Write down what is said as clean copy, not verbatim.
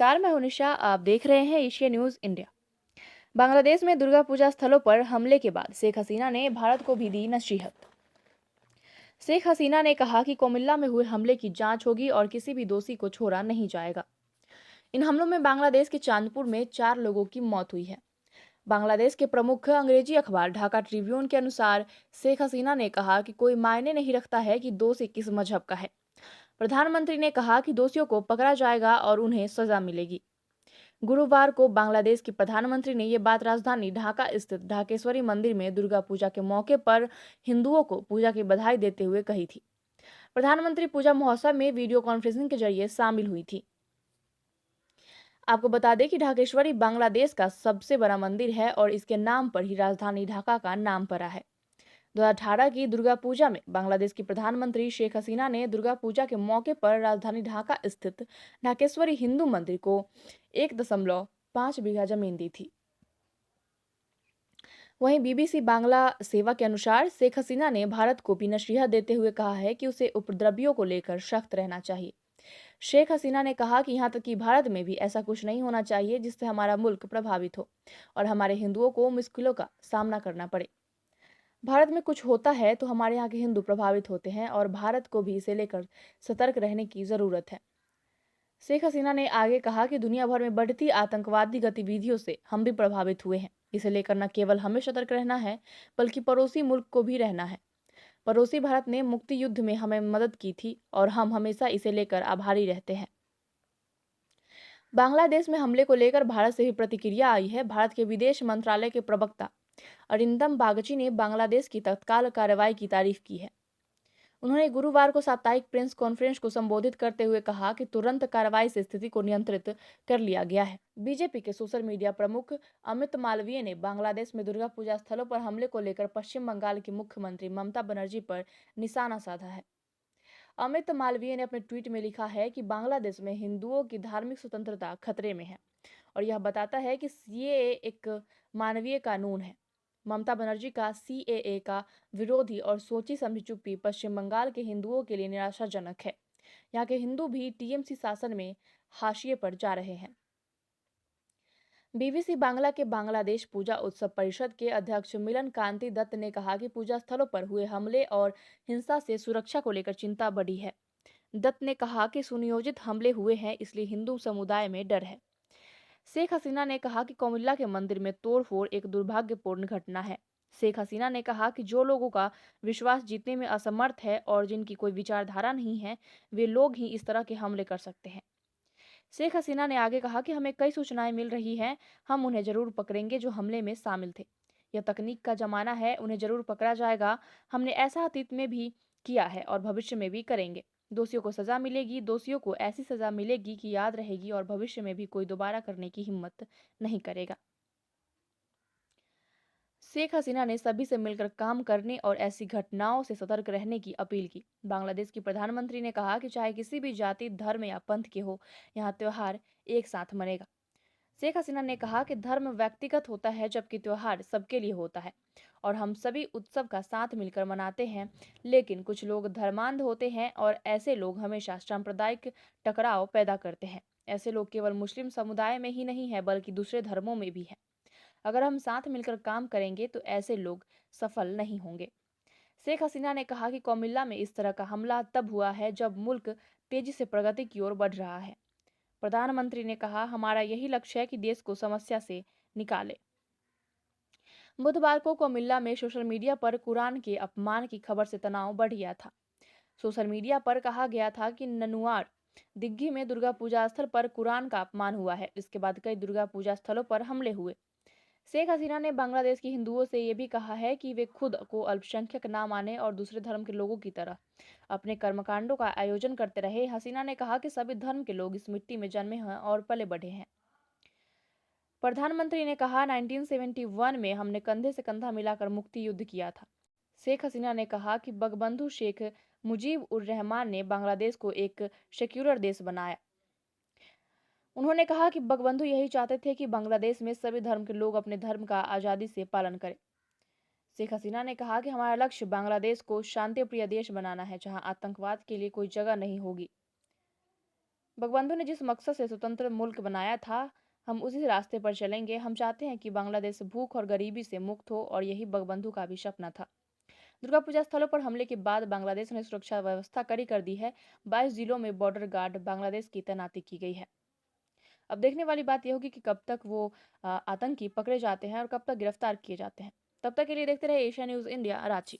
नमस्कार, मैं हूं निशा। आप देख रहे हैं एशिया न्यूज इंडिया। बांग्लादेश में दुर्गा पूजा स्थलों पर हमले के बाद शेख हसीना ने भारत को भी दी नसीहत। शेख हसीना ने कहा कि कोमिल्ला में हुए हमले की जांच होगी और किसी भी दोषी को छोड़ा नहीं जाएगा। इन हमलों में बांग्लादेश के चांदपुर में 4 लोगों की मौत हुई है। बांग्लादेश के प्रमुख अंग्रेजी अखबार ढाका ट्रिब्यून के अनुसार शेख हसीना ने कहा कि कोई मायने नहीं रखता है कि दोषी किस मजहब का है। प्रधानमंत्री ने कहा कि दोषियों को पकड़ा जाएगा और उन्हें सजा मिलेगी। गुरुवार को बांग्लादेश के प्रधानमंत्री ने ये बात राजधानी ढाका स्थित ढाकेश्वरी मंदिर में दुर्गा पूजा के मौके पर हिंदुओं को पूजा की बधाई देते हुए कही थी। प्रधानमंत्री पूजा महोत्सव में वीडियो कॉन्फ्रेंसिंग के जरिए शामिल हुई थी। आपको बता दें कि ढाकेश्वरी बांग्लादेश का सबसे बड़ा मंदिर है और इसके नाम पर ही राजधानी ढाका का नाम पड़ा है। 2018 की दुर्गा पूजा में बांग्लादेश की प्रधानमंत्री शेख हसीना ने दुर्गा पूजा के मौके पर राजधानी ढाका स्थित ढाकेश्वरी हिंदू मंदिर को 1.5 बीघा जमीन दी थी। वहीं बीबीसी बांग्ला सेवा के अनुसार शेख हसीना ने भारत को भी नसीहत देते हुए कहा है कि उसे उपद्रवियों को लेकर सख्त रहना चाहिए। शेख हसीना ने कहा कि यहाँ तक कि भारत में भी ऐसा कुछ नहीं होना चाहिए जिससे हमारा मुल्क प्रभावित हो और हमारे हिंदुओं को मुश्किलों का सामना करना पड़े। भारत में कुछ होता है तो हमारे यहाँ के हिंदू प्रभावित होते हैं और भारत को भी इसे लेकर सतर्क रहने की जरूरत है। शेख हसीना ने आगे कहा कि दुनिया भर में बढ़ती आतंकवादी गतिविधियों से हम भी प्रभावित हुए हैं। इसे लेकर न केवल हमें सतर्क रहना है बल्कि पड़ोसी मुल्क को भी रहना है। पड़ोसी भारत ने मुक्ति युद्ध में हमें मदद की थी और हम हमेशा इसे लेकर आभारी रहते हैं। बांग्लादेश में हमले को लेकर भारत से भी प्रतिक्रिया आई है। भारत के विदेश मंत्रालय के प्रवक्ता अरिंदम बागची ने बांग्लादेश की तत्काल कार्रवाई की तारीफ की है। उन्होंने गुरुवार को साप्ताहिक प्रेस कॉन्फ्रेंस को संबोधित करते हुए कहा कि तुरंत कार्रवाई से स्थिति को नियंत्रित कर लिया गया है। बीजेपी के सोशल मीडिया प्रमुख अमित मालवीय ने बांग्लादेश में दुर्गा पूजा स्थलों पर हमले को लेकर पश्चिम बंगाल की मुख्यमंत्री ममता बनर्जी पर निशाना साधा है। अमित मालवीय ने अपने ट्वीट में लिखा है कि बांग्लादेश में हिंदुओं की धार्मिक स्वतंत्रता खतरे में है और यह बताता है कि सीएए एक मानवीय कानून है। ममता बनर्जी का सीएए का विरोधी और सोची समझी चुप्पी पश्चिम बंगाल के हिंदुओं के लिए निराशाजनक है। यहाँ के हिंदू भी टीएमसी शासन में हाशिए पर जा रहे हैं। बीबीसी बांग्ला के बांग्लादेश पूजा उत्सव परिषद के अध्यक्ष मिलन कांति दत्त ने कहा कि पूजा स्थलों पर हुए हमले और हिंसा से सुरक्षा को लेकर चिंता बढ़ी है। दत्त ने कहा कि सुनियोजित हमले हुए हैं, इसलिए हिंदू समुदाय में डर है। शेख हसीना ने कहा कि कोमिल्ला के मंदिर में तोड़फोड़ एक दुर्भाग्यपूर्ण घटना है। शेख हसीना ने कहा कि जो लोगों का विश्वास जीतने में असमर्थ है और जिनकी कोई विचारधारा नहीं है, वे लोग ही इस तरह के हमले कर सकते हैं। शेख हसीना ने आगे कहा कि हमें कई सूचनाएं मिल रही हैं, हम उन्हें जरूर पकड़ेंगे जो हमले में शामिल थे। यह तकनीक का जमाना है, उन्हें जरूर पकड़ा जाएगा। हमने ऐसा अतीत में भी किया है और भविष्य में भी करेंगे। दोषियों को सजा मिलेगी, दोषियों को ऐसी सजा मिलेगी कि याद रहेगी और भविष्य में भी कोई दोबारा करने की हिम्मत नहीं करेगा। शेख हसीना ने सभी से मिलकर काम करने और ऐसी घटनाओं से सतर्क रहने की अपील की। बांग्लादेश की प्रधानमंत्री ने कहा कि चाहे किसी भी जाति, धर्म या पंथ के हो, यहाँ त्योहार एक साथ मनेगा। शेख हसीना ने कहा कि धर्म व्यक्तिगत होता है जबकि त्योहार सबके लिए होता है और हम सभी उत्सव का साथ मिलकर मनाते हैं। लेकिन कुछ लोग धर्मांध होते हैं और ऐसे लोग हमेशा सांप्रदायिक टकराव पैदा करते हैं। ऐसे लोग केवल मुस्लिम समुदाय में ही नहीं है बल्कि दूसरे धर्मों में भी हैं। अगर हम साथ मिलकर काम करेंगे तो ऐसे लोग सफल नहीं होंगे। शेख हसीना ने कहा कि कोमिल्ला में इस तरह का हमला तब हुआ है जब मुल्क तेजी से प्रगति की ओर बढ़ रहा है। प्रधानमंत्री ने कहा, हमारा यही लक्ष्य है कि देश को समस्या से निकाले। बुधवार को कोमिल्ला में सोशल मीडिया पर कुरान के अपमान की खबर से तनाव बढ़ गया था। सोशल मीडिया पर कहा गया था कि ननुआर दिग्घी में दुर्गा पूजा स्थल पर कुरान का अपमान हुआ है। इसके बाद कई दुर्गा पूजा स्थलों पर हमले हुए। शेख हसीना ने बांग्लादेश के हिंदुओं से ये भी कहा है कि वे खुद को अल्पसंख्यक ना माने और दूसरे धर्म के लोगों की तरह अपने कर्मकांडों का आयोजन करते रहे। हसीना ने कहा कि सभी धर्म के लोग इस मिट्टी में जन्मे हैं और पले बढ़े हैं। प्रधानमंत्री ने कहा, 1971 में हमने कंधे से कंधा मिलाकर मुक्ति युद्ध किया था। शेख हसीना ने कहा कि बंगबंधु शेख मुजीब उर रहमान ने बांग्लादेश को एक सेक्युलर देश बनाया। उन्होंने कहा कि बंगबंधु यही चाहते थे कि बांग्लादेश में सभी धर्म के लोग अपने धर्म का आज़ादी से पालन करें। शेख हसीना ने कहा कि हमारा लक्ष्य बांग्लादेश को शांतिप्रिय देश बनाना है जहां आतंकवाद के लिए कोई जगह नहीं होगी। बंगबंधु ने जिस मकसद से स्वतंत्र मुल्क बनाया था, हम उसी रास्ते पर चलेंगे। हम चाहते हैं कि बांग्लादेश भूख और गरीबी से मुक्त हो, और यही बंगबंधु का भी सपना था। दुर्गा पूजा स्थलों पर हमले के बाद बांग्लादेश ने सुरक्षा व्यवस्था कड़ी कर दी है। 22 जिलों में बॉर्डर गार्ड बांग्लादेश की तैनाती की गई है। अब देखने वाली बात यह होगी कि कब तक वो आतंकी पकड़े जाते हैं और कब तक गिरफ्तार किए जाते हैं। तब तक के लिए देखते रहे एशिया न्यूज़ इंडिया, रांची।